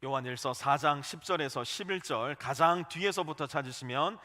요한일서 4장 10절에서 11절 가장 뒤에서부터 찾으시면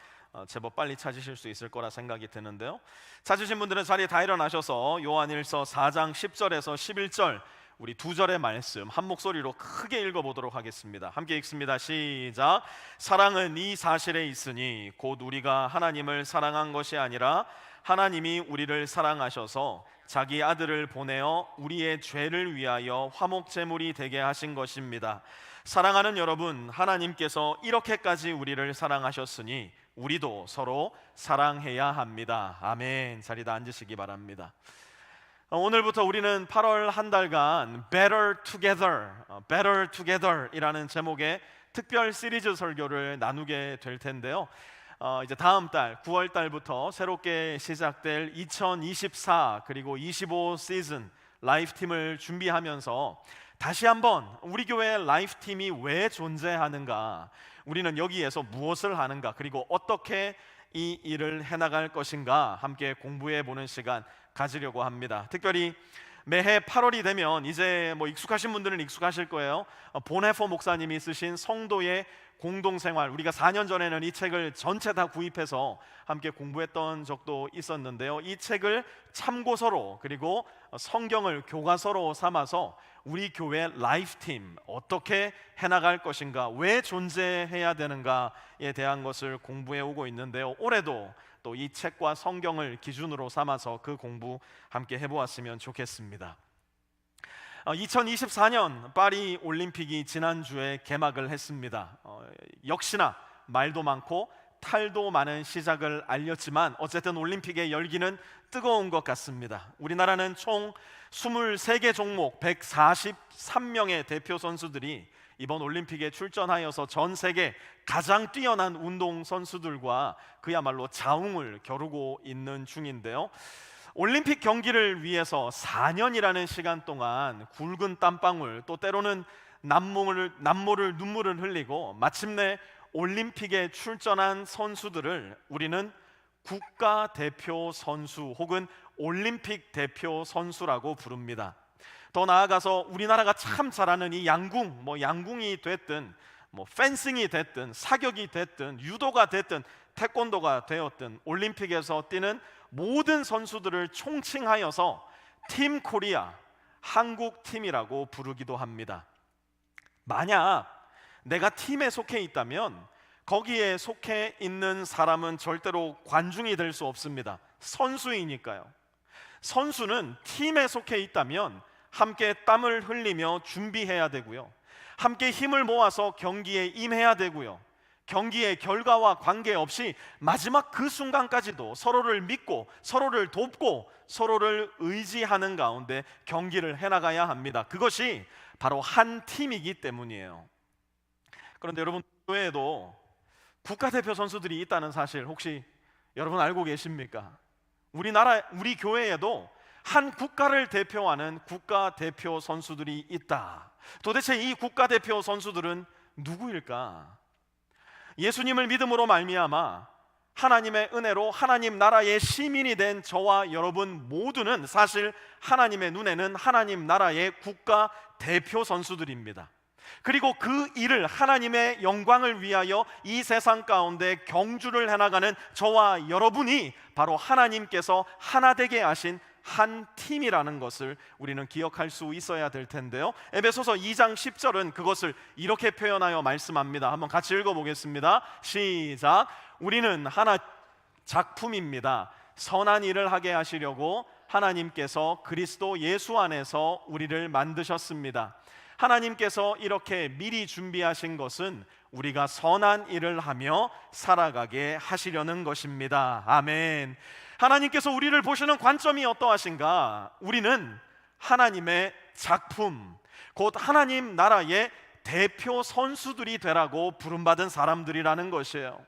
제법 빨리 찾으실 수 있을 거라 생각이 드는데요, 찾으신 분들은 자리에 다 일어나셔서 요한일서 4장 10절에서 11절 우리 두 절의 말씀 한 목소리로 크게 읽어보도록 하겠습니다. 함께 읽습니다. 시작. 사랑은 이 사실에 있으니 곧 우리가 하나님을 사랑한 것이 아니라 하나님이 우리를 사랑하셔서 자기 아들을 보내어 우리의 죄를 위하여 화목제물이 되게 하신 것입니다. 사랑하는 여러분, 하나님께서 이렇게까지 우리를 사랑하셨으니 우리도 서로 사랑해야 합니다. 아멘. 자리 다 앉으시기 바랍니다. 오늘부터 우리는 8월 한 달간 Better Together, Better Together 이라는 제목의 특별 시리즈 설교를 나누게 될 텐데요, 이제 다음 달 9월 달부터 새롭게 시작될 2024 그리고 25 시즌 라이프팀을 준비하면서 다시 한번 우리 교회 라이프팀이 왜 존재하는가, 우리는 여기에서 무엇을 하는가, 그리고 어떻게 이 일을 해나갈 것인가 함께 공부해 보는 시간 가지려고 합니다. 특별히 매해 8월이 되면 이제 익숙하신 분들은 익숙하실 거예요. 보네포 목사님이 쓰신 성도의 공동생활, 우리가 4년 전에는 이 책을 전체 다 구입해서 함께 공부했던 적도 있었는데요, 이 책을 참고서로 그리고 성경을 교과서로 삼아서 우리 교회 라이프팀 어떻게 해나갈 것인가, 왜 존재해야 되는가에 대한 것을 공부해 오고 있는데요, 올해도 또 이 책과 성경을 기준으로 삼아서 그 공부 함께 해보았으면 좋겠습니다. 2024년 파리 올림픽이 지난주에 개막을 했습니다. 역시나 말도 많고 탈도 많은 시작을 알렸지만 어쨌든 올림픽의 열기는 뜨거운 것 같습니다. 우리나라는 총 23개 종목 143명의 대표 선수들이 이번 올림픽에 출전하여서 전 세계 가장 뛰어난 운동 선수들과 그야말로 자웅을 겨루고 있는 중인데요, 올림픽 경기를 위해서 4년이라는 시간 동안 굵은 땀방울, 또 때로는 눈물을 흘리고 마침내 올림픽에 출전한 선수들을 우리는 국가대표 선수 혹은 올림픽 대표 선수라고 부릅니다. 더 나아가서 우리나라가 참 잘하는 이 양궁이 됐든 펜싱이 됐든 사격이 됐든 유도가 됐든 태권도가 되었든 올림픽에서 뛰는 모든 선수들을 총칭하여서 팀 코리아, 한국 팀이라고 부르기도 합니다. 만약 내가 팀에 속해 있다면 거기에 속해 있는 사람은 절대로 관중이 될 수 없습니다. 선수이니까요. 선수는 팀에 속해 있다면 함께 땀을 흘리며 준비해야 되고요, 함께 힘을 모아서 경기에 임해야 되고요, 경기의 결과와 관계없이 마지막 그 순간까지도 서로를 믿고 서로를 돕고 서로를 의지하는 가운데 경기를 해나가야 합니다. 그것이 바로 한 팀이기 때문이에요. 그런데 여러분, 교회에도 국가대표 선수들이 있다는 사실 혹시 여러분 알고 계십니까? 우리 교회에도 한 국가를 대표하는 국가대표 선수들이 있다. 도대체 이 국가대표 선수들은 누구일까? 예수님을 믿음으로 말미암아 하나님의 은혜로 하나님 나라의 시민이 된 저와 여러분 모두는 사실 하나님의 눈에는 하나님 나라의 국가대표 선수들입니다. 그리고 그 일을 하나님의 영광을 위하여 이 세상 가운데 경주를 해나가는 저와 여러분이 바로 하나님께서 하나 되게 하신 한 팀이라는 것을 우리는 기억할 수 있어야 될 텐데요, 에베소서 2장 10절은 그것을 이렇게 표현하여 말씀합니다. 한번 같이 읽어보겠습니다. 시작. 우리는 하나 작품입니다. 선한 일을 하게 하시려고 하나님께서 그리스도 예수 안에서 우리를 만드셨습니다. 하나님께서 이렇게 미리 준비하신 것은 우리가 선한 일을 하며 살아가게 하시려는 것입니다. 아멘. 하나님께서 우리를 보시는 관점이 어떠하신가? 우리는 하나님의 작품, 곧 하나님 나라의 대표 선수들이 되라고 부름받은 사람들이라는 것이에요.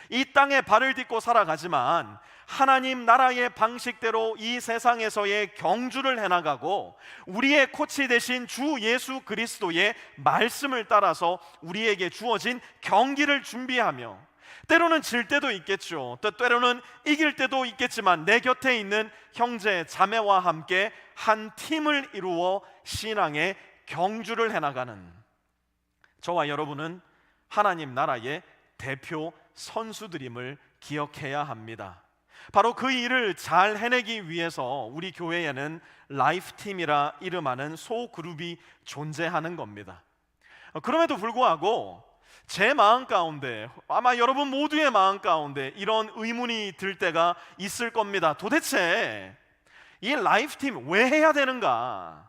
이 땅에 발을 딛고 살아가지만 하나님 나라의 방식대로 이 세상에서의 경주를 해나가고 우리의 코치 되신 주 예수 그리스도의 말씀을 따라서 우리에게 주어진 경기를 준비하며, 때로는 질 때도 있겠죠, 또 때로는 이길 때도 있겠지만 내 곁에 있는 형제 자매와 함께 한 팀을 이루어 신앙의 경주를 해나가는, 저와 여러분은 하나님 나라의 대표 선수들임을 기억해야 합니다. 바로 그 일을 잘 해내기 위해서 우리 교회에는 라이프팀이라 이름하는 소그룹이 존재하는 겁니다. 그럼에도 불구하고 제 마음 가운데, 아마 여러분 모두의 마음 가운데 이런 의문이 들 때가 있을 겁니다. 도대체 이 라이프팀 왜 해야 되는가?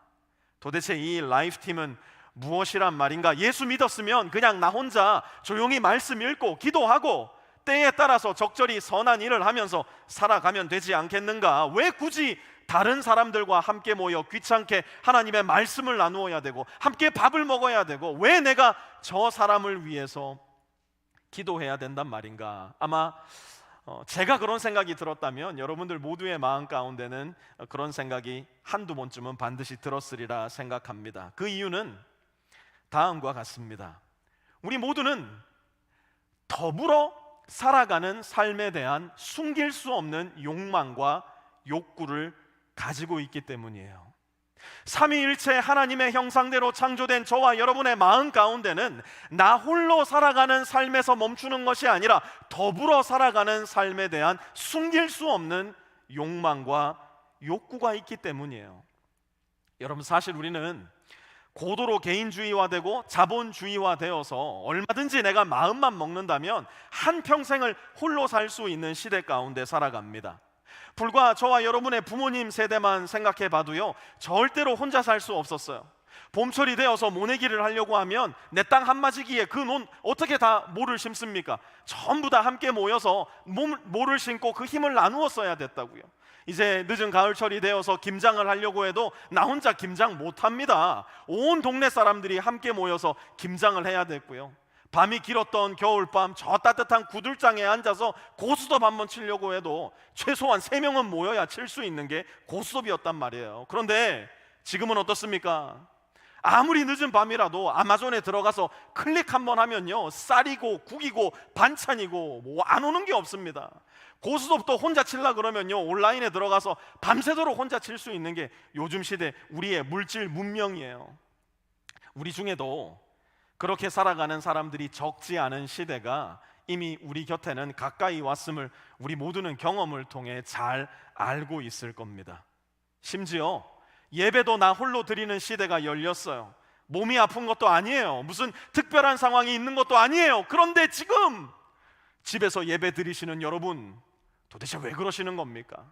도대체 이 라이프팀은 무엇이란 말인가? 예수 믿었으면 그냥 나 혼자 조용히 말씀 읽고 기도하고 때에 따라서 적절히 선한 일을 하면서 살아가면 되지 않겠는가? 왜 굳이 다른 사람들과 함께 모여 귀찮게 하나님의 말씀을 나누어야 되고 함께 밥을 먹어야 되고 왜 내가 저 사람을 위해서 기도해야 된단 말인가? 아마 제가 그런 생각이 들었다면 여러분들 모두의 마음 가운데는 그런 생각이 한두 번쯤은 반드시 들었으리라 생각합니다. 그 이유는 다음과 같습니다. 우리 모두는 더불어 살아가는 삶에 대한 숨길 수 없는 욕망과 욕구를 가지고 있기 때문이에요. 삼위일체 하나님의 형상대로 창조된 저와 여러분의 마음 가운데는 나 홀로 살아가는 삶에서 멈추는 것이 아니라 더불어 살아가는 삶에 대한 숨길 수 없는 욕망과 욕구가 있기 때문이에요. 여러분, 사실 우리는 고도로 개인주의화되고 자본주의화되어서 얼마든지 내가 마음만 먹는다면 한평생을 홀로 살 수 있는 시대 가운데 살아갑니다. 불과 저와 여러분의 부모님 세대만 생각해 봐도요, 절대로 혼자 살 수 없었어요. 봄철이 되어서 모내기를 하려고 하면 내 땅 한마지기에 그 논 어떻게 다 모를 심습니까? 전부 다 함께 모여서 모를 심고 그 힘을 나누어 써야 됐다고요. 이제 늦은 가을철이 되어서 김장을 하려고 해도 나 혼자 김장 못합니다. 온 동네 사람들이 함께 모여서 김장을 해야 됐고요. 밤이 길었던 겨울밤 저 따뜻한 구들장에 앉아서 고스톱 한번 치려고 해도 최소한 3명은 모여야 칠 수 있는 게 고스톱이었단 말이에요. 그런데 지금은 어떻습니까? 아무리 늦은 밤이라도 아마존에 들어가서 클릭 한번 하면요, 쌀이고 국이고 반찬이고 뭐 안 오는 게 없습니다. 고스톱도 혼자 칠라 그러면요, 온라인에 들어가서 밤새도록 혼자 칠 수 있는 게 요즘 시대 우리의 물질 문명이에요. 우리 중에도 그렇게 살아가는 사람들이 적지 않은 시대가 이미 우리 곁에는 가까이 왔음을 우리 모두는 경험을 통해 잘 알고 있을 겁니다. 심지어 예배도 나 홀로 드리는 시대가 열렸어요. 몸이 아픈 것도 아니에요. 무슨 특별한 상황이 있는 것도 아니에요. 그런데 지금 집에서 예배 드리시는 여러분, 도대체 왜 그러시는 겁니까?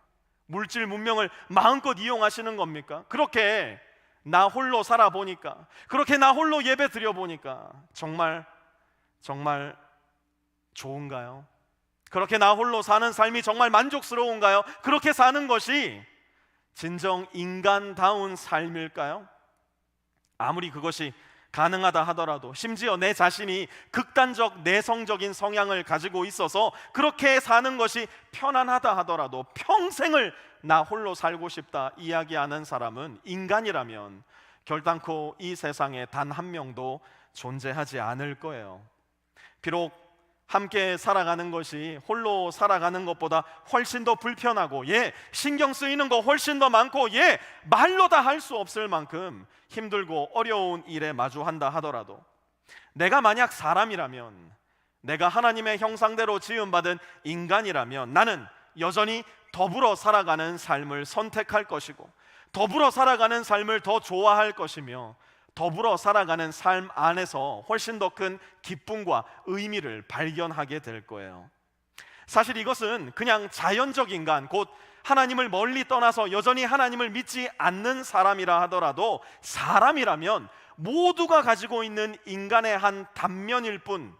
물질 문명을 마음껏 이용하시는 겁니까? 그렇게 나 홀로 살아보니까, 그렇게 나 홀로 예배 드려보니까 정말 좋은가요? 그렇게 나 홀로 사는 삶이 정말 만족스러운가요? 그렇게 사는 것이 진정 인간다운 삶일까요? 아무리 그것이 가능하다 하더라도, 심지어 내 자신이 극단적 내성적인 성향을 가지고 있어서 그렇게 사는 것이 편안하다 하더라도 평생을 나 홀로 살고 싶다 이야기하는 사람은 인간이라면 결단코 이 세상에 단 한 명도 존재하지 않을 거예요. 비록 함께 살아가는 것이 홀로 살아가는 것보다 훨씬 더 불편하고, 신경 쓰이는 거 훨씬 더 많고, 말로 다 할 수 없을 만큼 힘들고 어려운 일에 마주한다 하더라도, 내가 만약 사람이라면, 내가 하나님의 형상대로 지음받은 인간이라면 나는 여전히 더불어 살아가는 삶을 선택할 것이고, 더불어 살아가는 삶을 더 좋아할 것이며, 더불어 살아가는 삶 안에서 훨씬 더 큰 기쁨과 의미를 발견하게 될 거예요. 사실 이것은 그냥 자연적 인간, 곧 하나님을 멀리 떠나서 여전히 하나님을 믿지 않는 사람이라 하더라도 사람이라면 모두가 가지고 있는 인간의 한 단면일 뿐,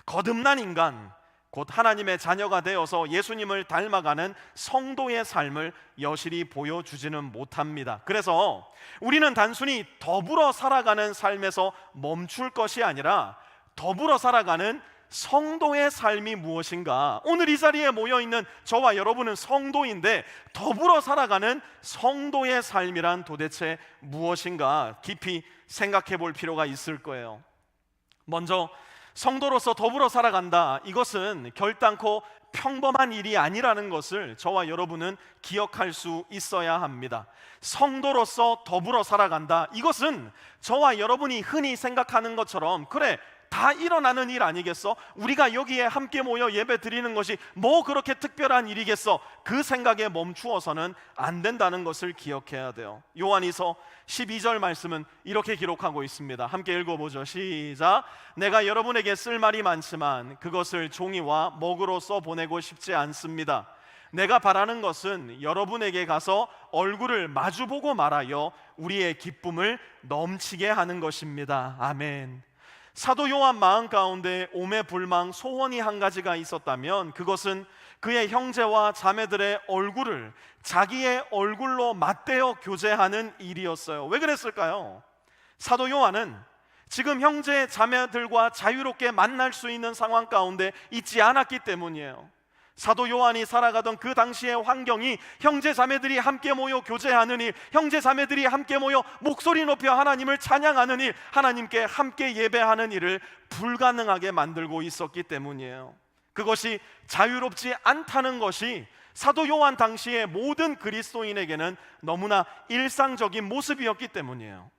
거듭난 인간, 곧 하나님의 자녀가 되어서 예수님을 닮아가는 성도의 삶을 여실히 보여주지는 못합니다. 그래서 우리는 단순히 더불어 살아가는 삶에서 멈출 것이 아니라 더불어 살아가는 성도의 삶이 무엇인가? 오늘 이 자리에 모여있는 저와 여러분은 성도인데 더불어 살아가는 성도의 삶이란 도대체 무엇인가 깊이 생각해 볼 필요가 있을 거예요. 먼저 성도로서 더불어 살아간다. 이것은 결단코 평범한 일이 아니라는 것을 저와 여러분은 기억할 수 있어야 합니다. 성도로서 더불어 살아간다. 이것은 저와 여러분이 흔히 생각하는 것처럼 그래 다 일어나는 일 아니겠어? 우리가 여기에 함께 모여 예배 드리는 것이 뭐 그렇게 특별한 일이겠어? 그 생각에 멈추어서는 안 된다는 것을 기억해야 돼요. 요한이서 12절 말씀은 이렇게 기록하고 있습니다. 함께 읽어보죠. 시작. 내가 여러분에게 쓸 말이 많지만 그것을 종이와 먹으로써 보내고 싶지 않습니다. 내가 바라는 것은 여러분에게 가서 얼굴을 마주보고 말하여 우리의 기쁨을 넘치게 하는 것입니다. 아멘. 사도 요한 마음 가운데 오매불망 소원이 한 가지가 있었다면 그것은 그의 형제와 자매들의 얼굴을 자기의 얼굴로 맞대어 교제하는 일이었어요. 왜 그랬을까요? 사도 요한은 지금 형제 자매들과 자유롭게 만날 수 있는 상황 가운데 있지 않았기 때문이에요. 사도 요한이 살아가던 그 당시의 환경이 형제 자매들이 함께 모여 교제하는 일, 형제 자매들이 함께 모여 목소리 높여 하나님을 찬양하는 일, 하나님께 함께 예배하는 일을 불가능하게 만들고 있었기 때문이에요. 그것이 자유롭지 않다는 것이 사도 요한 당시의 모든 그리스도인에게는 너무나 일상적인 모습이었기 때문이에요.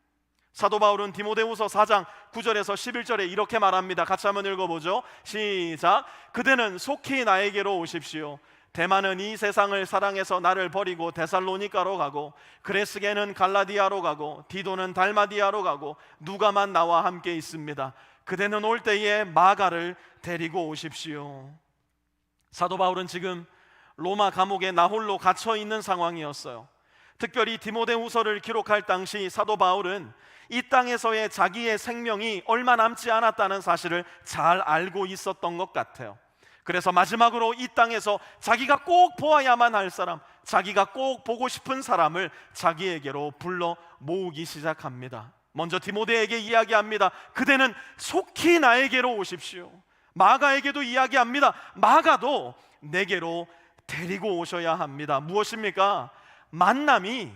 사도 바울은 디모데후서 4장 9절에서 11절에 이렇게 말합니다. 같이 한번 읽어보죠. 시작. 그대는 속히 나에게로 오십시오. 대만은 이 세상을 사랑해서 나를 버리고 데살로니가로 가고 그레스게는 갈라디아로 가고 디도는 달마디아로 가고 누가만 나와 함께 있습니다. 그대는 올 때에 마가를 데리고 오십시오. 사도 바울은 지금 로마 감옥에 나홀로 갇혀 있는 상황이었어요. 특별히 디모데후서를 기록할 당시 사도 바울은 이 땅에서의 자기의 생명이 얼마 남지 않았다는 사실을 잘 알고 있었던 것 같아요. 그래서 마지막으로 이 땅에서 자기가 꼭 보아야만 할 사람, 자기가 꼭 보고 싶은 사람을 자기에게로 불러 모으기 시작합니다. 먼저 디모데에게 이야기합니다. 그대는 속히 나에게로 오십시오. 마가에게도 이야기합니다. 마가도 내게로 데리고 오셔야 합니다. 무엇입니까? 만남이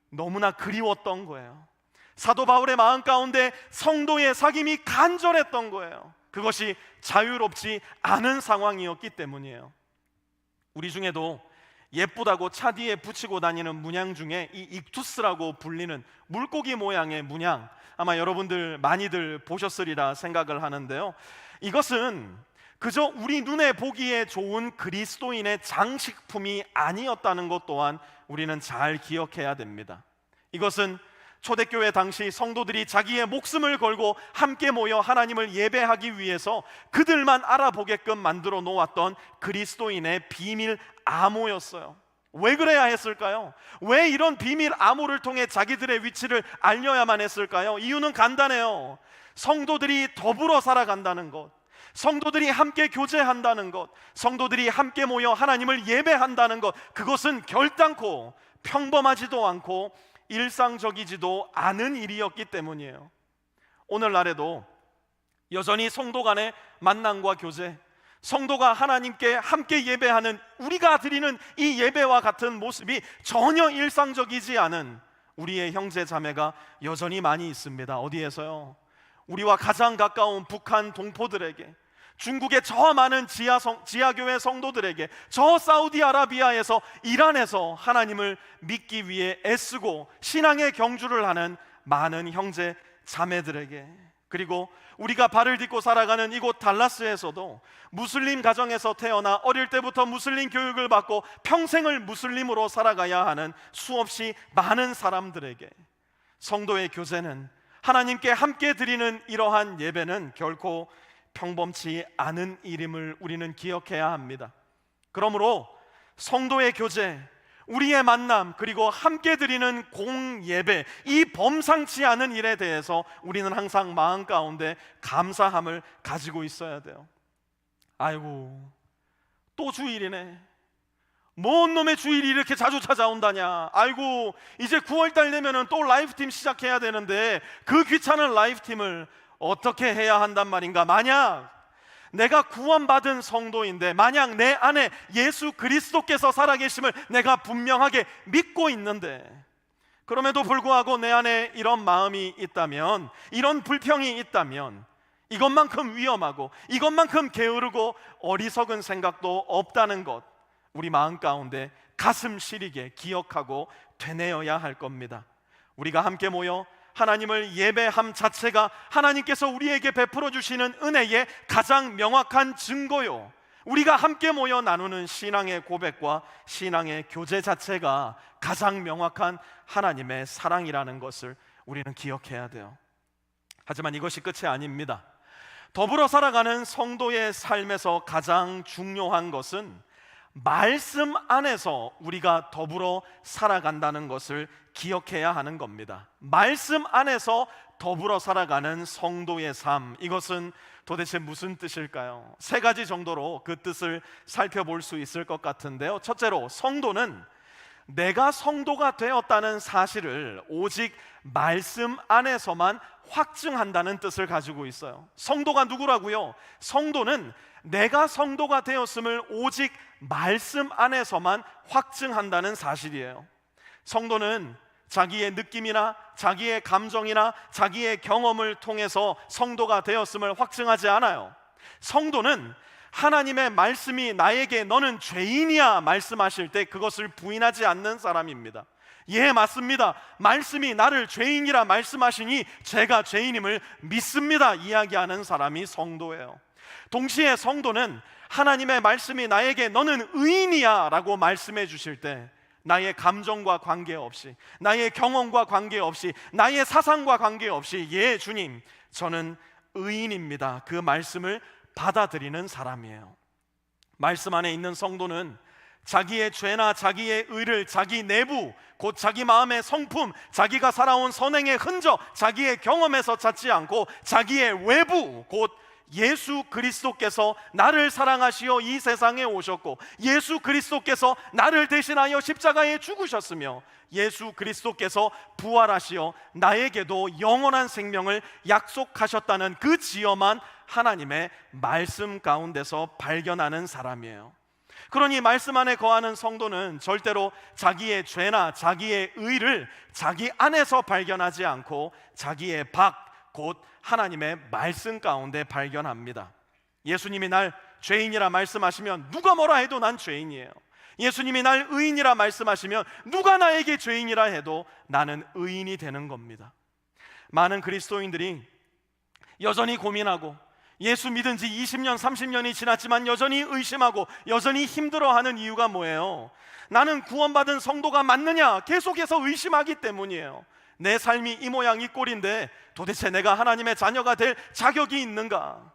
너무나 그리웠던 거예요. 사도 바울의 마음 가운데 성도의 사귐이 간절했던 거예요. 그것이 자유롭지 않은 상황이었기 때문이에요. 우리 중에도 예쁘다고 차 뒤에 붙이고 다니는 문양 중에 이 익투스라고 불리는 물고기 모양의 문양, 아마 여러분들 많이들 보셨으리라 생각을 하는데요. 이것은 그저 우리 눈에 보기에 좋은 그리스도인의 장식품이 아니었다는 것 또한 우리는 잘 기억해야 됩니다. 이것은 초대교회 당시 성도들이 자기의 목숨을 걸고 함께 모여 하나님을 예배하기 위해서 그들만 알아보게끔 만들어 놓았던 그리스도인의 비밀 암호였어요. 왜 그래야 했을까요? 왜 이런 비밀 암호를 통해 자기들의 위치를 알려야만 했을까요? 이유는 간단해요. 성도들이 더불어 살아간다는 것, 성도들이 함께 교제한다는 것, 성도들이 함께 모여 하나님을 예배한다는 것, 그것은 결단코 평범하지도 않고 일상적이지도 않은 일이었기 때문이에요. 오늘날에도 여전히 성도 간의 만남과 교제, 성도가 하나님께 함께 예배하는 우리가 드리는 이 예배와 같은 모습이 전혀 일상적이지 않은 우리의 형제 자매가 여전히 많이 있습니다. 어디에서요? 우리와 가장 가까운 북한 동포들에게, 중국의 저 많은 지하교회 성도들에게, 저 사우디아라비아에서, 이란에서 하나님을 믿기 위해 애쓰고 신앙의 경주를 하는 많은 형제 자매들에게, 그리고 우리가 발을 딛고 살아가는 이곳 달라스에서도 무슬림 가정에서 태어나 어릴 때부터 무슬림 교육을 받고 평생을 무슬림으로 살아가야 하는 수없이 많은 사람들에게 성도의 교제는, 하나님께 함께 드리는 이러한 예배는 결코 평범치 않은 일임을 우리는 기억해야 합니다. 그러므로 성도의 교제, 우리의 만남, 그리고 함께 드리는 공예배, 이 범상치 않은 일에 대해서 우리는 항상 마음 가운데 감사함을 가지고 있어야 돼요. 아이고, 또 주일이네. 뭔 놈의 주일이 이렇게 자주 찾아온다냐. 아이고, 이제 9월달 되면 또 라이프팀 시작해야 되는데 그 귀찮은 라이프팀을 어떻게 해야 한단 말인가. 만약 내가 구원받은 성도인데, 만약 내 안에 예수 그리스도께서 살아계심을 내가 분명하게 믿고 있는데, 그럼에도 불구하고 내 안에 이런 마음이 있다면, 이런 불평이 있다면, 이것만큼 위험하고 이것만큼 게으르고 어리석은 생각도 없다는 것, 우리 마음 가운데 가슴 시리게 기억하고 되뇌어야 할 겁니다. 우리가 함께 모여 하나님을 예배함 자체가 하나님께서 우리에게 베풀어 주시는 은혜의 가장 명확한 증거요, 우리가 함께 모여 나누는 신앙의 고백과 신앙의 교제 자체가 가장 명확한 하나님의 사랑이라는 것을 우리는 기억해야 돼요. 하지만 이것이 끝이 아닙니다. 더불어 살아가는 성도의 삶에서 가장 중요한 것은 말씀 안에서 우리가 더불어 살아간다는 것을 기억해야 하는 겁니다. 말씀 안에서 더불어 살아가는 성도의 삶, 이것은 도대체 무슨 뜻일까요? 세 가지 정도로 그 뜻을 살펴볼 수 있을 것 같은데요. 첫째로, 성도는 내가 성도가 되었다는 사실을 오직 말씀 안에서만 확증한다는 뜻을 가지고 있어요. 성도가 누구라고요? 성도는 내가 성도가 되었음을 오직 말씀 안에서만 확증한다는 사실이에요. 성도는 자기의 느낌이나 자기의 감정이나 자기의 경험을 통해서 성도가 되었음을 확증하지 않아요. 성도는 하나님의 말씀이 나에게 너는 죄인이야 말씀하실 때 그것을 부인하지 않는 사람입니다. 예, 맞습니다. 말씀이 나를 죄인이라 말씀하시니 제가 죄인임을 믿습니다 이야기하는 사람이 성도예요. 동시에 성도는 하나님의 말씀이 나에게 너는 의인이야 라고 말씀해 주실 때 나의 감정과 관계없이, 나의 경험과 관계없이, 나의 사상과 관계없이, 예 주님, 저는 의인입니다, 그 말씀을 받아들이는 사람이에요. 말씀 안에 있는 성도는 자기의 죄나 자기의 의를 자기 내부, 곧 자기 마음의 성품, 자기가 살아온 선행의 흔적, 자기의 경험에서 찾지 않고 자기의 외부, 곧 예수 그리스도께서 나를 사랑하시어 이 세상에 오셨고 예수 그리스도께서 나를 대신하여 십자가에 죽으셨으며 예수 그리스도께서 부활하시어 나에게도 영원한 생명을 약속하셨다는 그 지엄한 하나님의 말씀 가운데서 발견하는 사람이에요. 그러니 말씀 안에 거하는 성도는 절대로 자기의 죄나 자기의 의를 자기 안에서 발견하지 않고 자기의 밖, 곧 하나님의 말씀 가운데 발견합니다. 예수님이 날 죄인이라 말씀하시면 누가 뭐라 해도 난 죄인이에요. 예수님이 날 의인이라 말씀하시면 누가 나에게 죄인이라 해도 나는 의인이 되는 겁니다. 많은 그리스도인들이 여전히 고민하고 예수 믿은 지 20년, 30년이 지났지만 여전히 의심하고 여전히 힘들어하는 이유가 뭐예요? 나는 구원받은 성도가 맞느냐? 계속해서 의심하기 때문이에요. 내 삶이 이 모양 이 꼴인데 도대체 내가 하나님의 자녀가 될 자격이 있는가?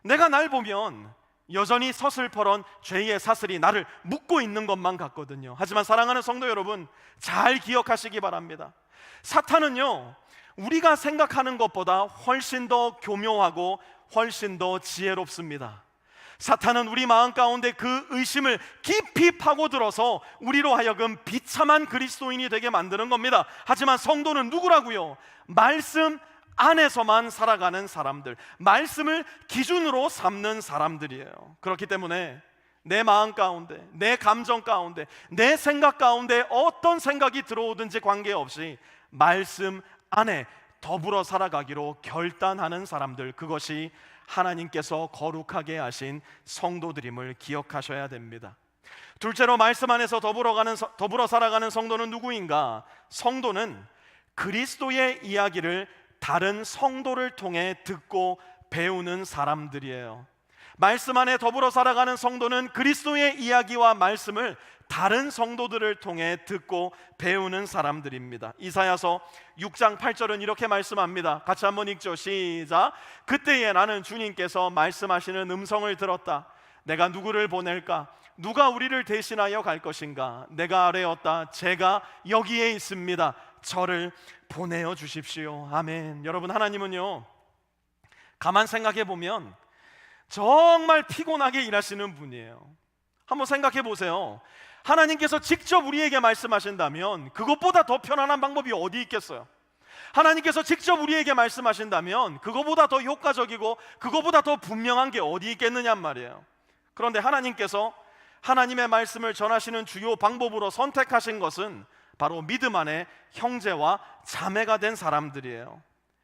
내가 날 보면 여전히 서슬퍼런 죄의 사슬이 나를 묶고 있는 것만 같거든요. 하지만 사랑하는 성도 여러분, 잘 기억하시기 바랍니다. 사탄은요, 우리가 생각하는 것보다 훨씬 더 교묘하고 훨씬 더 지혜롭습니다. 사탄은 우리 마음 가운데 그 의심을 깊이 파고들어서 우리로 하여금 비참한 그리스도인이 되게 만드는 겁니다. 하지만 성도는 누구라고요? 말씀 안에서만 살아가는 사람들, 말씀을 기준으로 삼는 사람들이에요. 그렇기 때문에 내 마음 가운데, 내 감정 가운데, 내 생각 가운데 어떤 생각이 들어오든지 관계없이 말씀 안에 더불어 살아가기로 결단하는 사람들, 그것이 하나님께서 거룩하게 하신 성도들임을 기억하셔야 됩니다. 둘째로, 말씀 안에서 더불어 살아가는 성도는 누구인가? 성도는 그리스도의 이야기를 다른 성도를 통해 듣고 배우는 사람들이에요. 말씀 안에 더불어 살아가는 성도는 그리스도의 이야기와 말씀을 다른 성도들을 통해 듣고 배우는 사람들입니다. 이사야서 6장 8절은 이렇게 말씀합니다. 같이 한번 읽죠. 시작. 그때에 나는 주님께서 말씀하시는 음성을 들었다. 내가 누구를 보낼까? 누가 우리를 대신하여 갈 것인가? 내가 아뢰었다. 제가 여기에 있습니다. 저를 보내어 주십시오. 아멘. 여러분, 하나님은요, 가만 생각해 보면 정말 피곤하게 일하시는 분이에요. 한번 생각해 보세요. 하나님께서 직접 우리에게 말씀하신다면 그것보다 더 편안한 방법이 어디 있겠어요? 하나님께서 직접 우리에게 말씀하신다면 그것보다 더 효과적이고 그것보다 더 분명한 게 어디 있겠느냐 말이에요. 그런데 하나님께서 하나님의 말씀을 전하시는 주요 방법으로 선택하신 것은 바로 믿음 안에 형제와 자매가 된 사람들이에요.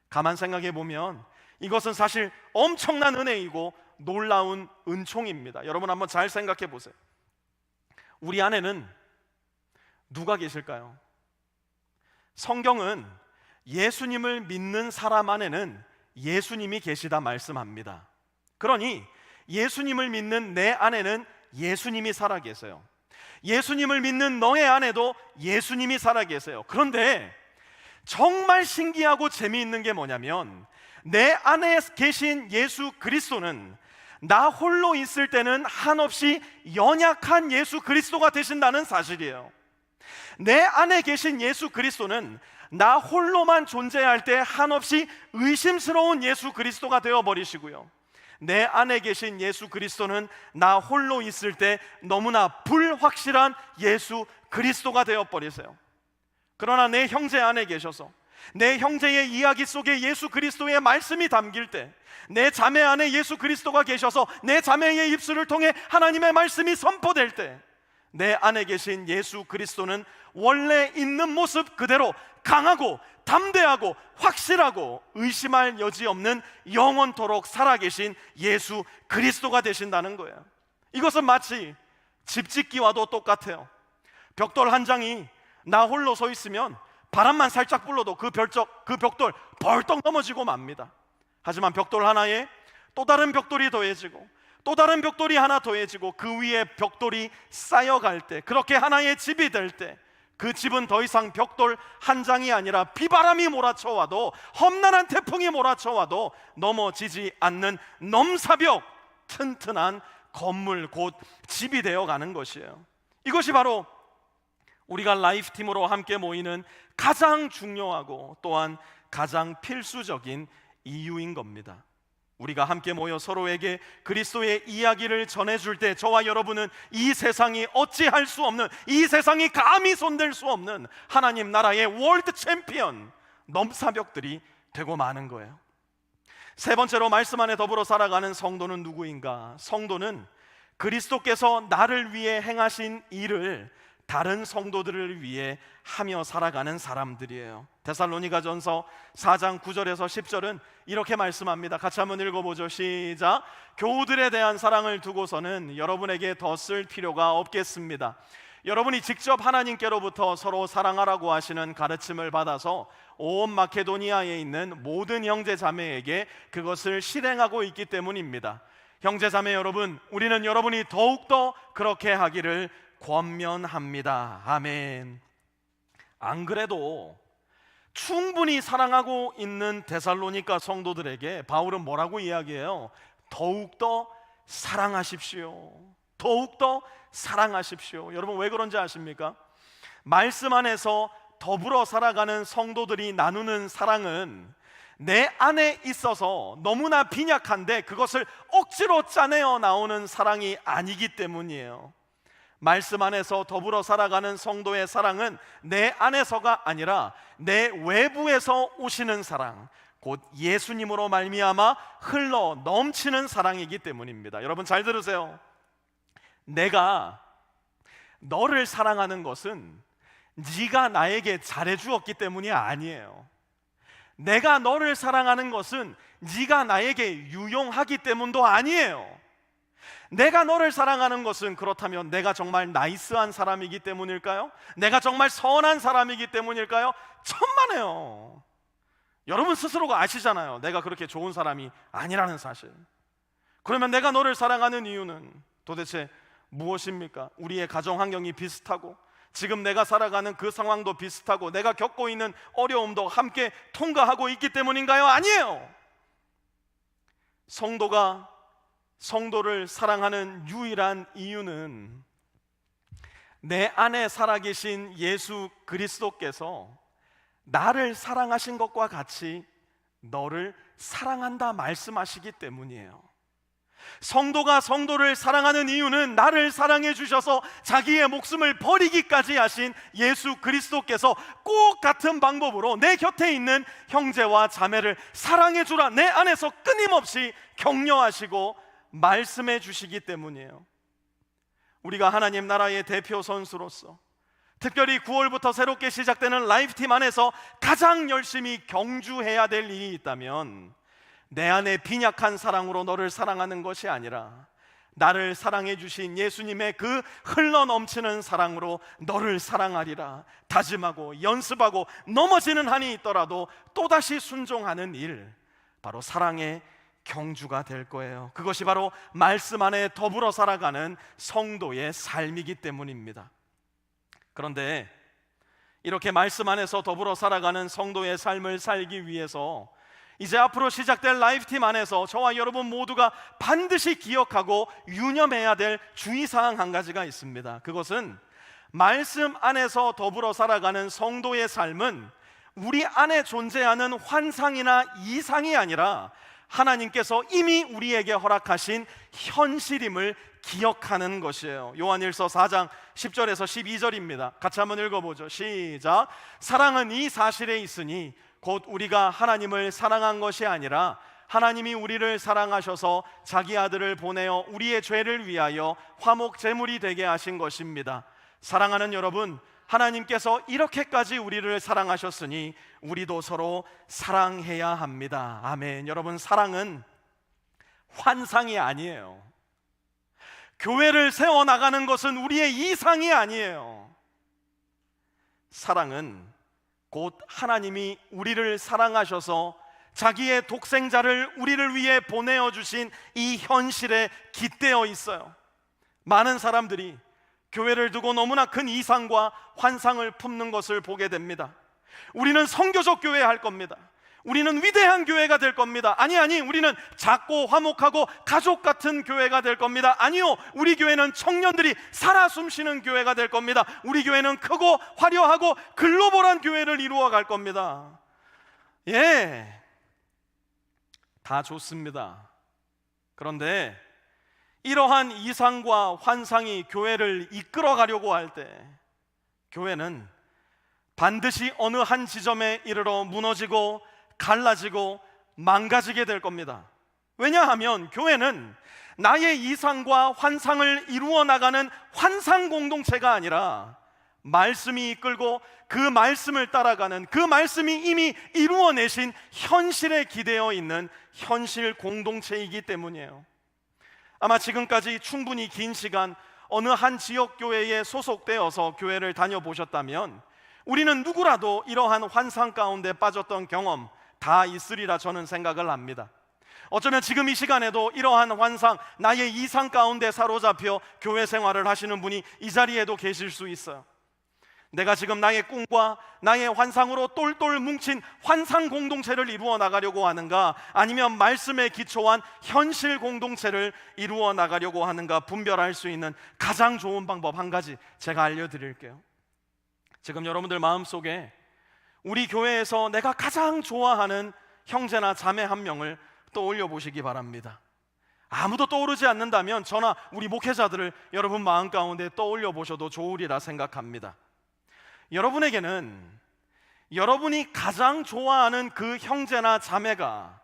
가만 생각해 보면 이것은 사실 엄청난 은혜이고 놀라운 은총입니다. 여러분 한번 잘 생각해 보세요. 우리 안에는 누가 계실까요? 성경은 예수님을 믿는 사람 안에는 예수님이 계시다 말씀합니다. 그러니 예수님을 믿는 내 안에는 예수님이 살아 계세요. 예수님을 믿는 너의 안에도 예수님이 살아 계세요. 그런데 정말 신기하고 재미있는 게 뭐냐면 내 안에 계신 예수 그리스도는 나 홀로 있을 때는 한없이 연약한 예수 그리스도가 되신다는 사실이에요. 내 안에 계신 예수 그리스도는 나 홀로만 존재할 때 한없이 의심스러운 예수 그리스도가 되어버리시고요, 내 안에 계신 예수 그리스도는 나 홀로 있을 때 너무나 불확실한 예수 그리스도가 되어버리세요. 그러나 내 형제 안에 계셔서 내 형제의 이야기 속에 예수 그리스도의 말씀이 담길 때, 내 자매 안에 예수 그리스도가 계셔서 내 자매의 입술을 통해 하나님의 말씀이 선포될 때, 내 안에 계신 예수 그리스도는 원래 있는 모습 그대로 강하고 담대하고 확실하고 의심할 여지 없는 영원토록 살아계신 예수 그리스도가 되신다는 거예요. 이것은 마치 집 짓기와도 똑같아요. 벽돌 한 장이 나 홀로 서 있으면 바람만 살짝 불러도 그 벽돌 벌떡 넘어지고 맙니다. 하지만 벽돌 하나에 또 다른 벽돌이 더해지고 또 다른 벽돌이 하나 더해지고 그 위에 벽돌이 쌓여갈 때, 그렇게 하나의 집이 될 때, 그 집은 더 이상 벽돌 한 장이 아니라 비바람이 몰아쳐와도, 험난한 태풍이 몰아쳐와도 넘어지지 않는 넘사벽, 튼튼한 건물, 곧 집이 되어가는 것이에요. 이것이 바로 우리가 라이프팀으로 함께 모이는 가장 중요하고 또한 가장 필수적인 이유인 겁니다. 우리가 함께 모여 서로에게 그리스도의 이야기를 전해줄 때 저와 여러분은 이 세상이 어찌할 수 없는, 이 세상이 감히 손댈 수 없는 하나님 나라의 월드 챔피언, 넘사벽들이 되고 마는 거예요. 세 번째로 말씀 안에 더불어 살아가는 성도는 누구인가? 성도는 그리스도께서 나를 위해 행하신 일을 다른 성도들을 위해 하며 살아가는 사람들이에요. 데살로니가전서 4장 9절에서 10절은 이렇게 말씀합니다. 같이 한번 읽어보죠. 시작. 교우들에 대한 사랑을 두고서는 여러분에게 더 쓸 필요가 없겠습니다. 여러분이 직접 하나님께로부터 서로 사랑하라고 하시는 가르침을 받아서 온 마케도니아에 있는 모든 형제 자매에게 그것을 실행하고 있기 때문입니다. 형제 자매 여러분, 우리는 여러분이 더욱더 그렇게 하기를 권면합니다. 아멘. 안 그래도 충분히 사랑하고 있는 데살로니가 성도들에게 바울은 뭐라고 이야기해요? 더욱더 사랑하십시오. 더욱더 사랑하십시오. 여러분 왜 그런지 아십니까? 말씀 안에서 더불어 살아가는 성도들이 나누는 사랑은 내 안에 있어서 너무나 빈약한데 그것을 억지로 짜내어 나오는 사랑이 아니기 때문이에요. 말씀 안에서 더불어 살아가는 성도의 사랑은 내 안에서가 아니라 내 외부에서 오시는 사랑, 곧 예수님으로 말미암아 흘러 넘치는 사랑이기 때문입니다. 여러분 잘 들으세요. 내가 너를 사랑하는 것은 네가 나에게 잘해주었기 때문이 아니에요. 내가 너를 사랑하는 것은 네가 나에게 유용하기 때문도 아니에요. 내가 너를 사랑하는 것은 그렇다면 내가 정말 나이스한 사람이기 때문일까요? 내가 정말 선한 사람이기 때문일까요? 천만에요. 여러분 스스로가 아시잖아요. 내가 그렇게 좋은 사람이 아니라는 사실. 그러면 내가 너를 사랑하는 이유는 도대체 무엇입니까? 우리의 가정 환경이 비슷하고 지금 내가 살아가는 그 상황도 비슷하고 내가 겪고 있는 어려움도 함께 통과하고 있기 때문인가요? 아니에요. 성도가 성도를 사랑하는 유일한 이유는 내 안에 살아계신 예수 그리스도께서 나를 사랑하신 것과 같이 너를 사랑한다 말씀하시기 때문이에요. 성도가 성도를 사랑하는 이유는 나를 사랑해 주셔서 자기의 목숨을 버리기까지 하신 예수 그리스도께서 꼭 같은 방법으로 내 곁에 있는 형제와 자매를 사랑해 주라 내 안에서 끊임없이 격려하시고 말씀해 주시기 때문이에요. 우리가 하나님 나라의 대표 선수로서 특별히 9월부터 새롭게 시작되는 라이프팀 안에서 가장 열심히 경주해야 될 일이 있다면 내 안에 빈약한 사랑으로 너를 사랑하는 것이 아니라 나를 사랑해 주신 예수님의 그 흘러넘치는 사랑으로 너를 사랑하리라 다짐하고 연습하고 넘어지는 한이 있더라도 또다시 순종하는 일, 바로 사랑의 경주가 될 거예요. 그것이 바로 말씀 안에 더불어 살아가는 성도의 삶이기 때문입니다. 그런데 이렇게 말씀 안에서 더불어 살아가는 성도의 삶을 살기 위해서 이제 앞으로 시작될 라이프팀 안에서 저와 여러분 모두가 반드시 기억하고 유념해야 될 주의사항 한 가지가 있습니다. 그것은 말씀 안에서 더불어 살아가는 성도의 삶은 우리 안에 존재하는 환상이나 이상이 아니라 하나님께서 이미 우리에게 허락하신 현실임을 기억하는 것이에요. 요한일서 4장 10절에서 12절입니다. 같이 한번 읽어보죠. 시작. 사랑은 이 사실에 있으니 곧 우리가 하나님을 사랑한 것이 아니라 하나님이 우리를 사랑하셔서 자기 아들을 보내어 우리의 죄를 위하여 화목 제물이 되게 하신 것입니다. 사랑하는 여러분, 하나님께서 이렇게까지 우리를 사랑하셨으니 우리도 서로 사랑해야 합니다. 아멘. 여러분, 사랑은 환상이 아니에요. 교회를 세워나가는 것은 우리의 이상이 아니에요. 사랑은 곧 하나님이 우리를 사랑하셔서 자기의 독생자를 우리를 위해 보내어 주신 이 현실에 깃대어 있어요. 많은 사람들이 교회를 두고 너무나 큰 이상과 환상을 품는 것을 보게 됩니다. 우리는 선교적 교회 할 겁니다. 우리는 위대한 교회가 될 겁니다. 아니, 우리는 작고 화목하고 가족 같은 교회가 될 겁니다. 아니요, 우리 교회는 청년들이 살아 숨쉬는 교회가 될 겁니다. 우리 교회는 크고 화려하고 글로벌한 교회를 이루어 갈 겁니다. 예, 다 좋습니다. 그런데 이러한 이상과 환상이 교회를 이끌어 가려고 할 때 교회는 반드시 어느 한 지점에 이르러 무너지고 갈라지고 망가지게 될 겁니다. 왜냐하면 교회는 나의 이상과 환상을 이루어 나가는 환상 공동체가 아니라 말씀이 이끌고 그 말씀을 따라가는, 그 말씀이 이미 이루어내신 현실에 기대어 있는 현실 공동체이기 때문이에요. 아마 지금까지 충분히 긴 시간 어느 한 지역교회에 소속되어서 교회를 다녀보셨다면 우리는 누구라도 이러한 환상 가운데 빠졌던 경험 다 있으리라 저는 생각을 합니다. 어쩌면 지금 이 시간에도 이러한 환상, 나의 이상 가운데 사로잡혀 교회 생활을 하시는 분이 이 자리에도 계실 수 있어요. 내가 지금 나의 꿈과 나의 환상으로 똘똘 뭉친 환상 공동체를 이루어 나가려고 하는가, 아니면 말씀에 기초한 현실 공동체를 이루어 나가려고 하는가 분별할 수 있는 가장 좋은 방법 한 가지 제가 알려드릴게요. 지금 여러분들 마음속에 우리 교회에서 내가 가장 좋아하는 형제나 자매 한 명을 떠올려 보시기 바랍니다. 아무도 떠오르지 않는다면 저나 우리 목회자들을 여러분 마음 가운데 떠올려 보셔도 좋으리라 생각합니다. 여러분에게는 여러분이 가장 좋아하는 그 형제나 자매가,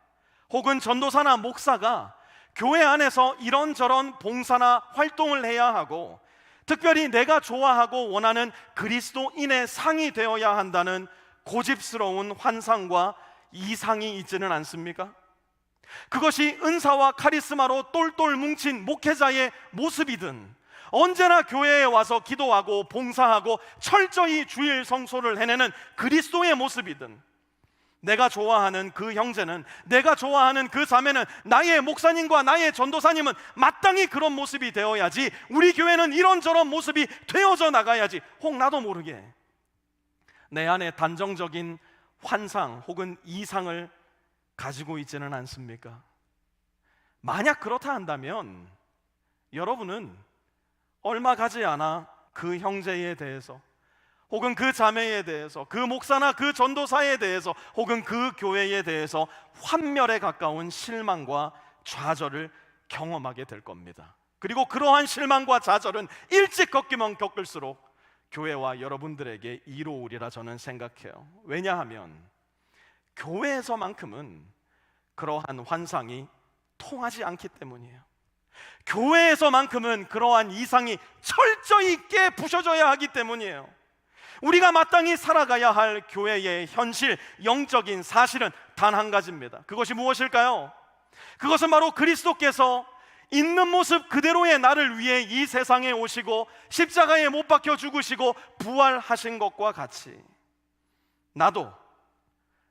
혹은 전도사나 목사가 교회 안에서 이런저런 봉사나 활동을 해야 하고, 특별히 내가 좋아하고 원하는 그리스도인의 상이 되어야 한다는 고집스러운 환상과 이상이 있지는 않습니까? 그것이 은사와 카리스마로 똘똘 뭉친 목회자의 모습이든, 언제나 교회에 와서 기도하고 봉사하고 철저히 주일 성소를 해내는 그리스도의 모습이든, 내가 좋아하는 그 형제는, 내가 좋아하는 그 자매는, 나의 목사님과 나의 전도사님은 마땅히 그런 모습이 되어야지, 우리 교회는 이런저런 모습이 되어져 나가야지, 혹 나도 모르게 내 안에 단정적인 환상 혹은 이상을 가지고 있지는 않습니까? 만약 그렇다 한다면 여러분은 얼마 가지 않아 그 형제에 대해서, 혹은 그 자매에 대해서, 그 목사나 그 전도사에 대해서, 혹은 그 교회에 대해서 환멸에 가까운 실망과 좌절을 경험하게 될 겁니다. 그리고 그러한 실망과 좌절은 일찍 겪으면 겪을수록 교회와 여러분들에게 이로우리라 저는 생각해요. 왜냐하면 교회에서만큼은 그러한 환상이 통하지 않기 때문이에요. 교회에서만큼은 그러한 이상이 철저히 깨부셔져야 하기 때문이에요. 우리가 마땅히 살아가야 할 교회의 현실, 영적인 사실은 단 한 가지입니다. 그것이 무엇일까요? 그것은 바로 그리스도께서 있는 모습 그대로의 나를 위해 이 세상에 오시고 십자가에 못 박혀 죽으시고 부활하신 것과 같이 나도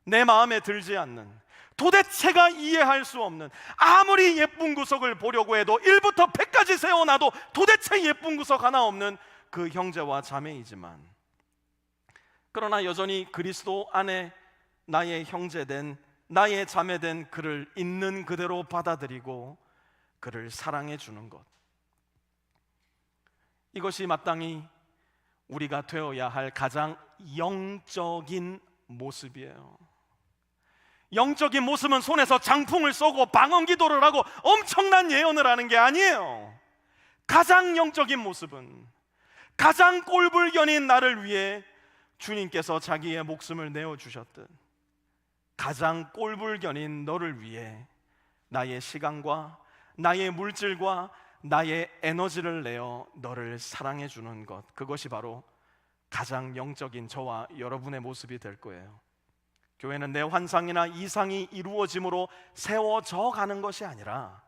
내 마음에 들지 않는, 도대체가 이해할 수 없는, 아무리 예쁜 구석을 보려고 해도 1부터 100까지 세워놔도 도대체 예쁜 구석 하나 없는 그 형제와 자매이지만, 그러나 여전히 그리스도 안에 나의 형제된, 나의 자매된 그를 있는 그대로 받아들이고 그를 사랑해 주는 것, 이것이 마땅히 우리가 되어야 할 가장 영적인 모습이에요. 영적인 모습은 손에서 장풍을 쏘고 방언기도를 하고 엄청난 예언을 하는 게 아니에요. 가장 영적인 모습은 가장 꼴불견인 나를 위해 주님께서 자기의 목숨을 내어주셨듯 가장 꼴불견인 너를 위해 나의 시간과 나의 물질과 나의 에너지를 내어 너를 사랑해 주는 것, 그것이 바로 가장 영적인 저와 여러분의 모습이 될 거예요. 교회는 내 환상이나 이상이 이루어짐으로 세워져 가는 것이 아니라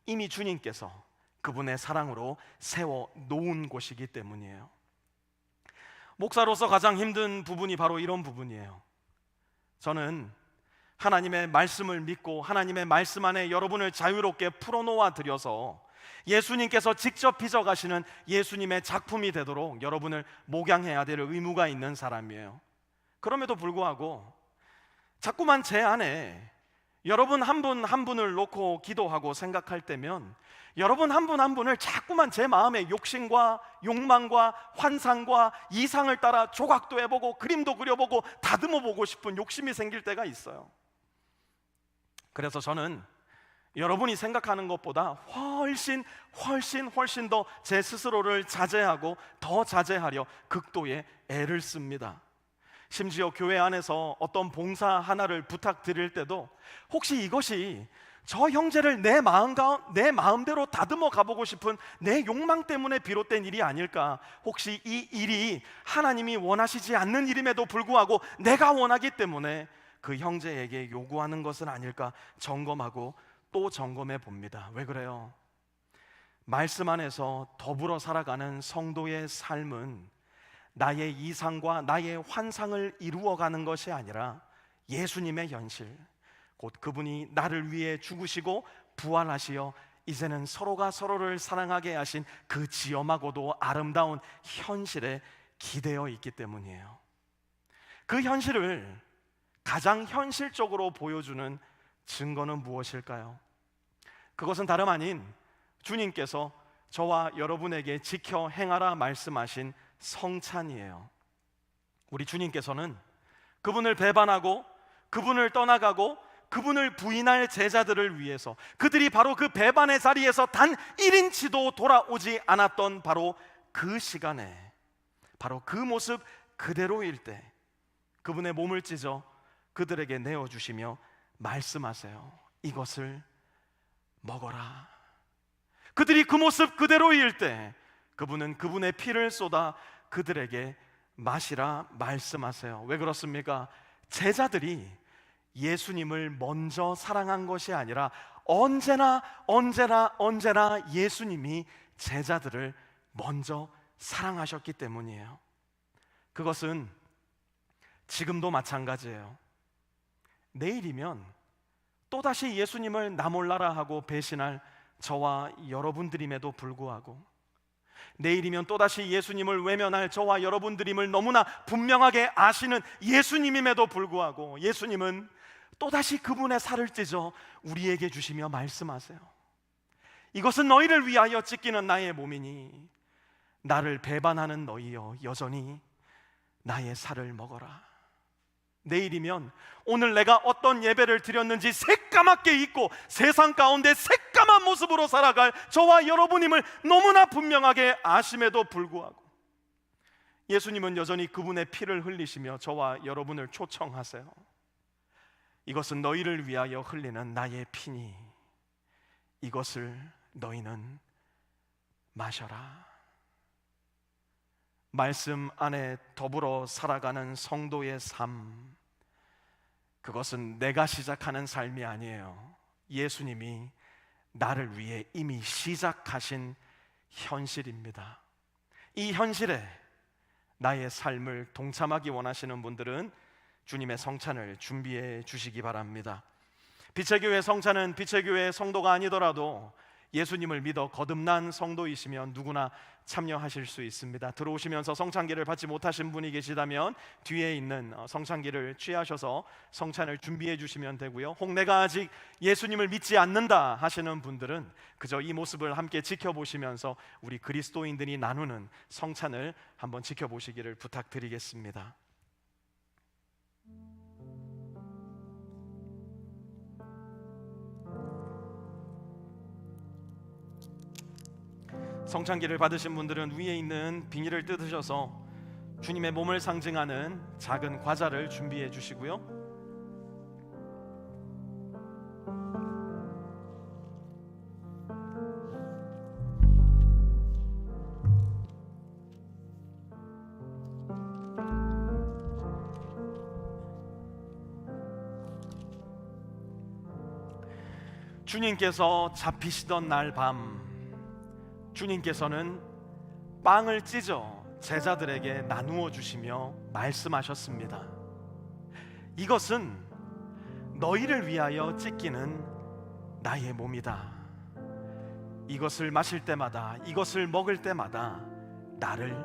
이미 주님께서 그분의 사랑으로 세워 놓은 곳이기 때문이에요. 목사로서 가장 힘든 부분이 바로 이런 부분이에요. 저는 하나님의 말씀을 믿고 하나님의 말씀 안에 여러분을 자유롭게 풀어놓아 드려서 예수님께서 직접 빚어가시는 예수님의 작품이 되도록 여러분을 목양해야 될 의무가 있는 사람이에요. 그럼에도 불구하고 자꾸만 제 안에 여러분 한 분 한 분을 놓고 기도하고 생각할 때면 여러분 한 분 한 분을 자꾸만 제 마음의 욕심과 욕망과 환상과 이상을 따라 조각도 해보고 그림도 그려보고 다듬어 보고 싶은 욕심이 생길 때가 있어요. 그래서 저는 여러분이 생각하는 것보다 훨씬 더 제 스스로를 자제하고 더 자제하려 극도의 애를 씁니다. 심지어 교회 안에서 어떤 봉사 하나를 부탁드릴 때도 혹시 이것이 저 형제를 내 마음대로 다듬어 가보고 싶은 내 욕망 때문에 비롯된 일이 아닐까, 혹시 이 일이 하나님이 원하시지 않는 일임에도 불구하고 내가 원하기 때문에 그 형제에게 요구하는 것은 아닐까 점검하고 또 점검해 봅니다. 왜 그래요? 말씀 안에서 더불어 살아가는 성도의 삶은 나의 이상과 나의 환상을 이루어가는 것이 아니라 예수님의 현실, 곧 그분이 나를 위해 죽으시고 부활하시어 이제는 서로가 서로를 사랑하게 하신 그 지엄하고도 아름다운 현실에 기대어 있기 때문이에요. 그 현실을 가장 현실적으로 보여주는 증거는 무엇일까요? 그것은 다름 아닌 주님께서 저와 여러분에게 지켜 행하라 말씀하신 성찬이에요. 우리 주님께서는 그분을 배반하고 그분을 떠나가고 그분을 부인할 제자들을 위해서, 그들이 바로 그 배반의 자리에서 단 1인치도 돌아오지 않았던 바로 그 시간에, 바로 그 모습 그대로일 때 그분의 몸을 찢어 그들에게 내어주시며 말씀하세요. 이것을 먹어라. 그들이 그 모습 그대로일 때 그분은 그분의 피를 쏟아 그들에게 마시라 말씀하세요. 왜 그렇습니까? 제자들이 예수님을 먼저 사랑한 것이 아니라 언제나 예수님이 제자들을 먼저 사랑하셨기 때문이에요. 그것은 지금도 마찬가지예요. 내일이면 또다시 예수님을 나 몰라라 하고 배신할 저와 여러분들임에도 불구하고, 내일이면 또다시 예수님을 외면할 저와 여러분들임을 너무나 분명하게 아시는 예수님임에도 불구하고 예수님은 또다시 그분의 살을 찢어 우리에게 주시며 말씀하세요. 이것은 너희를 위하여 찢기는 나의 몸이니 나를 배반하는 너희여 여전히 나의 살을 먹어라. 내일이면 오늘 내가 어떤 예배를 드렸는지 새까맣게 잊고 세상 가운데 새까만 모습으로 살아갈 저와 여러분임을 너무나 분명하게 아심에도 불구하고 예수님은 여전히 그분의 피를 흘리시며 저와 여러분을 초청하세요. 이것은 너희를 위하여 흘리는 나의 피니 이것을 너희는 마셔라. 말씀 안에 더불어 살아가는 성도의 삶, 그것은 내가 시작하는 삶이 아니에요. 예수님이 나를 위해 이미 시작하신 현실입니다. 이 현실에 나의 삶을 동참하기 원하시는 분들은 주님의 성찬을 준비해 주시기 바랍니다. 빛의 교회 성찬은 빛의 교회 성도가 아니더라도 예수님을 믿어 거듭난 성도이시면 누구나 참여하실 수 있습니다. 들어오시면서 성찬기를 받지 못하신 분이 계시다면 뒤에 있는 성찬기를 취하셔서 성찬을 준비해 주시면 되고요. 혹 내가 아직 예수님을 믿지 않는다 하시는 분들은 그저 이 모습을 함께 지켜보시면서 우리 그리스도인들이 나누는 성찬을 한번 지켜보시기를 부탁드리겠습니다. 성찬기를 받으신 분들은 위에 있는 비닐을 뜯으셔서 주님의 몸을 상징하는 작은 과자를 준비해 주시고요. 주님께서 잡히시던 날 밤, 주님께서는 빵을 찢어 제자들에게 나누어 주시며 말씀하셨습니다. 이것은 너희를 위하여 찢기는 나의 몸이다. 이것을 마실 때마다, 이것을 먹을 때마다 나를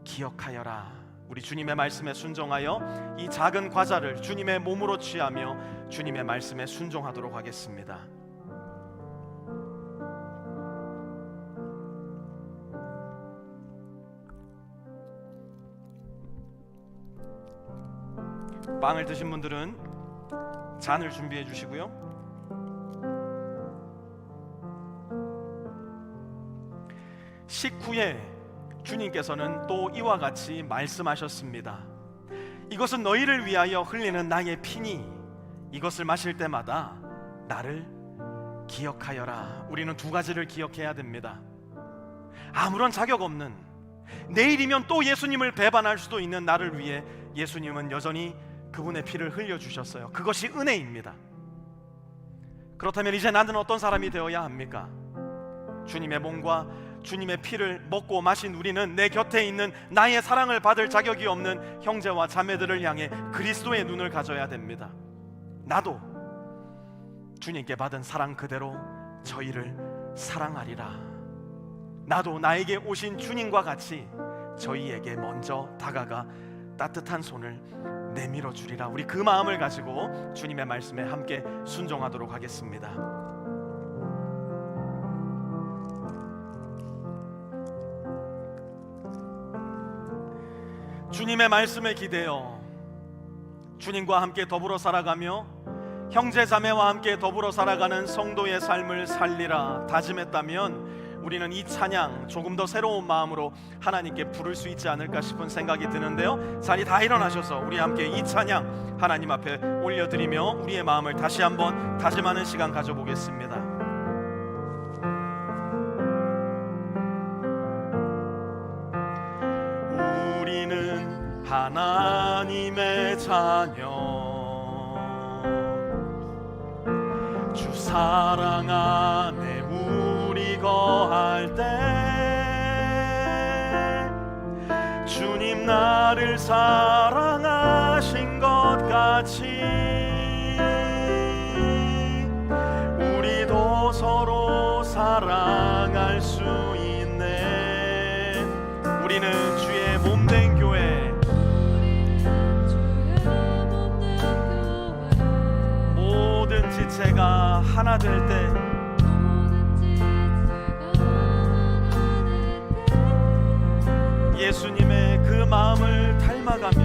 기억하여라. 우리 주님의 말씀에 순종하여 이 작은 과자를 주님의 몸으로 취하며 주님의 말씀에 순종하도록 하겠습니다. 빵을 드신 분들은 잔을 준비해 주시고요. 식후에 주님께서는 또 이와 같이 말씀하셨습니다. 이것은 너희를 위하여 흘리는 나의 피니, 이것을 마실 때마다 나를 기억하여라. 우리는 두 가지를 기억해야 됩니다. 아무런 자격 없는, 내일이면 또 예수님을 배반할 수도 있는 나를 위해 예수님은 여전히 그분의 피를 흘려주셨어요. 그것이 은혜입니다. 그렇다면 이제 나는 어떤 사람이 되어야 합니까? 주님의 몸과 주님의 피를 먹고 마신 우리는 내 곁에 있는 나의 사랑을 받을 자격이 없는 형제와 자매들을 향해 그리스도의 눈을 가져야 됩니다. 나도 주님께 받은 사랑 그대로 저희를 사랑하리라. 나도 나에게 오신 주님과 같이 저희에게 먼저 다가가 따뜻한 손을 내밀어 주리라. 우리 그 마음을 가지고 주님의 말씀에 함께 순종하도록 하겠습니다. 주님의 말씀에 기대어 주님과 함께 더불어 살아가며 형제 자매와 함께 더불어 살아가는 성도의 삶을 살리라 다짐했다면 우리는 이 찬양 조금 더 새로운 마음으로 하나님께 부를 수 있지 않을까 싶은 생각이 드는데요, 자리 다 일어나셔서 우리 함께 이 찬양 하나님 앞에 올려드리며 우리의 마음을 다시 한번 다짐하는 시간 가져보겠습니다. 우리는 하나님의 자녀, 주 사랑 안에 우리 거할 때 주님 나를 사랑하신 것 같이 우리도 서로 사랑할 수 있네. 우리는 주의 몸된 교회, 모든 지체가 하나 될 때 예수님의 그 마음을 닮아가며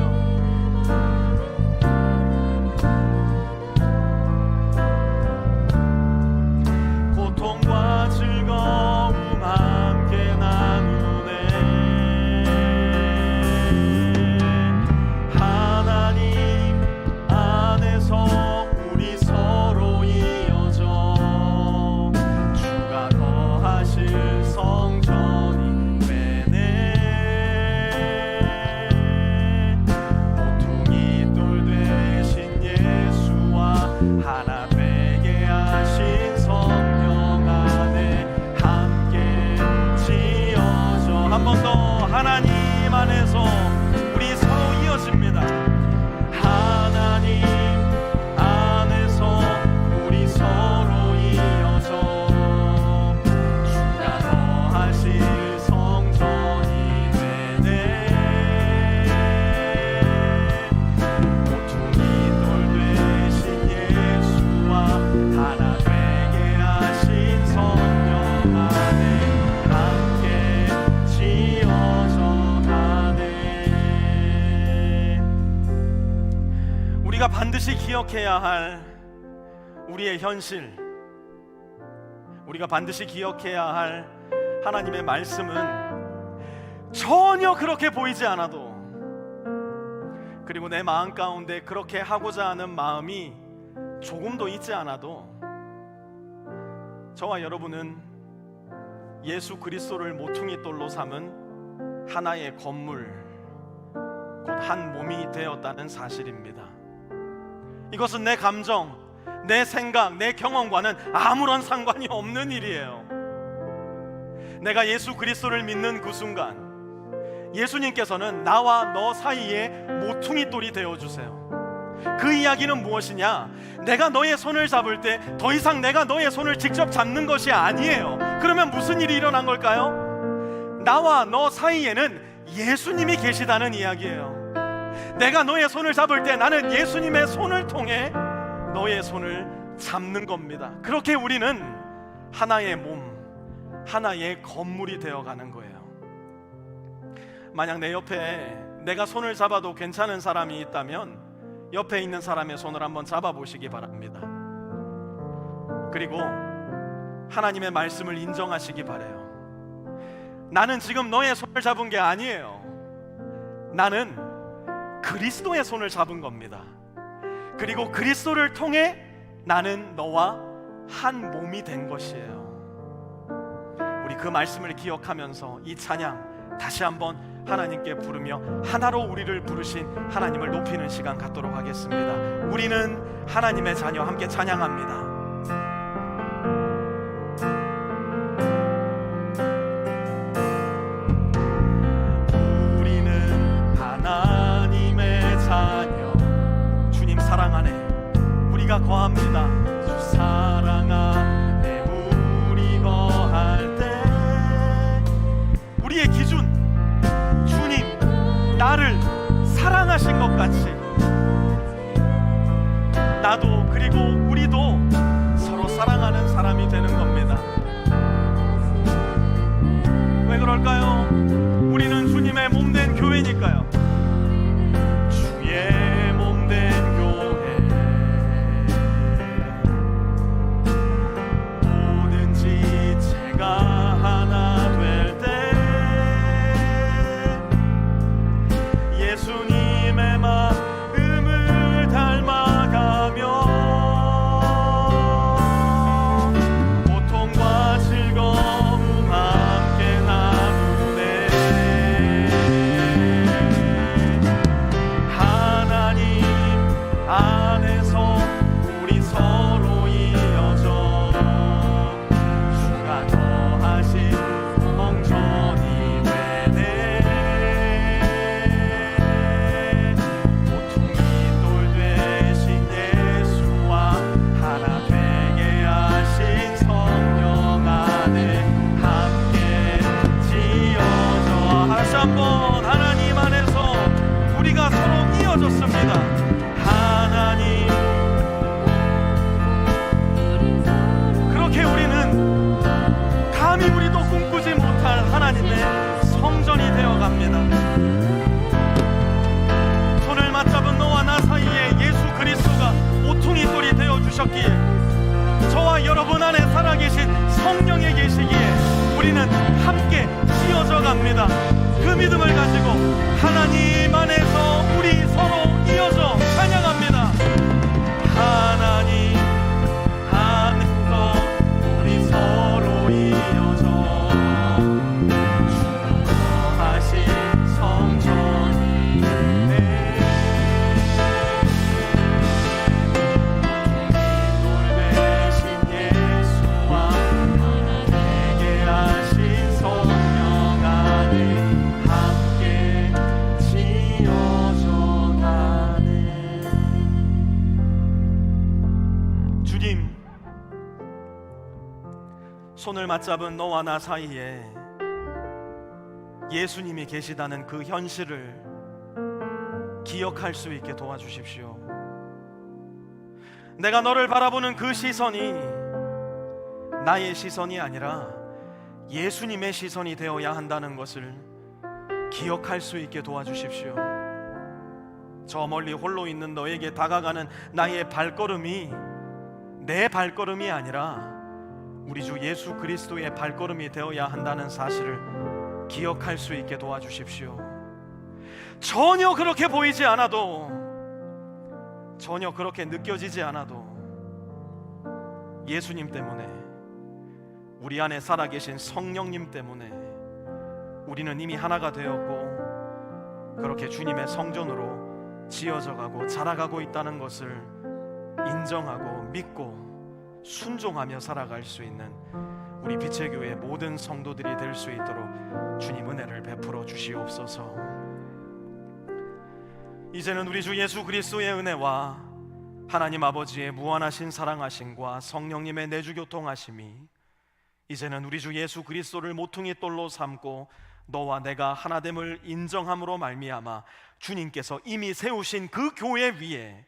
고통과 즐거움 함께 나누네. 하나님 안에서 우리 서로 이어져 주가 거하실 성전이 되네. 하나님 안에서 우리 서로 이어집니다. 하나님 안에서 우리 서로 이어져 주가 거하실 성전이 되네. 모퉁이 돌 되신 예수와 하나 되게 하신 성령 안에 함께 지어져 가네. 우리가 반드시 기억해야 할 우리의 현실, 우리가 반드시 기억해야 할 하나님의 말씀은 전혀 그렇게 보이지 않아도, 그리고 내 마음 가운데 그렇게 하고자 하는 마음이 조금도 있지 않아도, 저와 여러분은 예수 그리스도를 모퉁이 돌로 삼은 하나의 건물, 곧 한 몸이 되었다는 사실입니다. 이것은 내 감정, 내 생각, 내 경험과는 아무런 상관이 없는 일이에요. 내가 예수 그리스도를 믿는 그 순간 예수님께서는 나와 너 사이에 모퉁이 돌이 되어주세요. 그 이야기는 무엇이냐? 내가 너의 손을 잡을 때 더 이상 내가 너의 손을 직접 잡는 것이 아니에요. 그러면 무슨 일이 일어난 걸까요? 나와 너 사이에는 예수님이 계시다는 이야기예요. 내가 너의 손을 잡을 때 나는 예수님의 손을 통해 너의 손을 잡는 겁니다. 그렇게 우리는 하나의 몸, 하나의 건물이 되어가는 거예요. 만약 내 옆에 내가 손을 잡아도 괜찮은 사람이 있다면 옆에 있는 사람의 손을 한번 잡아보시기 바랍니다. 그리고 하나님의 말씀을 인정하시기 바라요. 나는 지금 너의 손을 잡은 게 아니에요. 나는 그리스도의 손을 잡은 겁니다. 그리고 그리스도를 통해 나는 너와 한 몸이 된 것이에요. 우리 그 말씀을 기억하면서 이 찬양 다시 한번 하나님께 부르며 하나로 우리를 부르신 하나님을 높이는 시간 갖도록 하겠습니다. 우리는 하나님의 자녀, 함께 찬양합니다. 우리는 하나님의 자녀, 주님 사랑 안에 우리가 거합니다. 주 사랑 안에 우리 거할 때 우리의 기준, 주님 나를 사랑하신 것 같이 나도, 그리고 우리도 서로 사랑하는 사람이 되는 겁니다. 왜 그럴까요? 우리는 주님의 몸된 교회니까요. 주의 몸된 교회, 뭐든지 제가 하나 될 때 예수님의 마음을 닮아가며 고통과 즐거움 함께 나누네. 하나님 안에서 우리 서로 이어져 주가 거하신 성전이 되네. 모퉁이 돌 되신 예수와 하나 되게 하신 성령 안에 함께 지어져. 다시 한번 하나님 안에서 우리가 서로 이어졌습니다. 하나님, 그렇게 우리는 감히 우리도 꿈꾸지 못할 하나님의 성전이 되어갑니다. 손을 맞잡은 너와 나 사이에 예수 그리스도가 모퉁이 돌이 되어주셨기에, 저와 여러분 안에 살아계신 성령이 계시기에 우리는 함께 지어져 갑니다. 그 믿음을 가지고 하나님 안에서 우리 서로 이어져 찬양합니다. 하나님 안에서 우리 서로 이어져 주가 거하신 성전이 되네. 돌 되신 예수와 하나 되게 하신 성령 안에 함께 손을 맞잡은 너와 나 사이에 예수님이 계시다는 그 현실을 기억할 수 있게 도와주십시오. 내가 너를 바라보는 그 시선이 나의 시선이 아니라 예수님의 시선이 되어야 한다는 것을 기억할 수 있게 도와주십시오. 저 멀리 홀로 있는 너에게 다가가는 나의 발걸음이 내 발걸음이 아니라 우리 주 예수 그리스도의 발걸음이 되어야 한다는 사실을 기억할 수 있게 도와주십시오. 전혀 그렇게 보이지 않아도, 전혀 그렇게 느껴지지 않아도 예수님 때문에, 우리 안에 살아계신 성령님 때문에 우리는 이미 하나가 되었고 그렇게 주님의 성전으로 지어져 가고 자라가고 있다는 것을 인정하고 믿고 순종하며 살아갈 수 있는 우리 빛의 교회 모든 성도들이 될 수 있도록 주님 은혜를 베풀어 주시옵소서. 이제는 우리 주 예수 그리스도의 은혜와 하나님 아버지의 무한하신 사랑하심과 성령님의 내주교통하심이 이제는 우리 주 예수 그리스도를 모퉁이 돌로 삼고 너와 내가 하나됨을 인정함으로 말미암아 주님께서 이미 세우신 그 교회 위에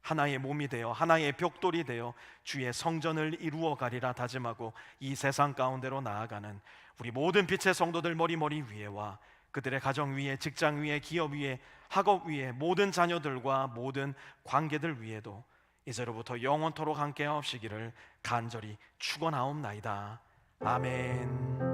하나의 몸이 되어 하나의 벽돌이 되어 주의 성전을 이루어 가리라 다짐하고 이 세상 가운데로 나아가는 우리 모든 빛의 성도들 머리 위에와 그들의 가정 위에, 직장 위에, 기업 위에, 학업 위에, 모든 자녀들과 모든 관계들 위에도 이제로부터 영원토록 함께 하옵시기를 간절히 축원하옵나이다. 아멘.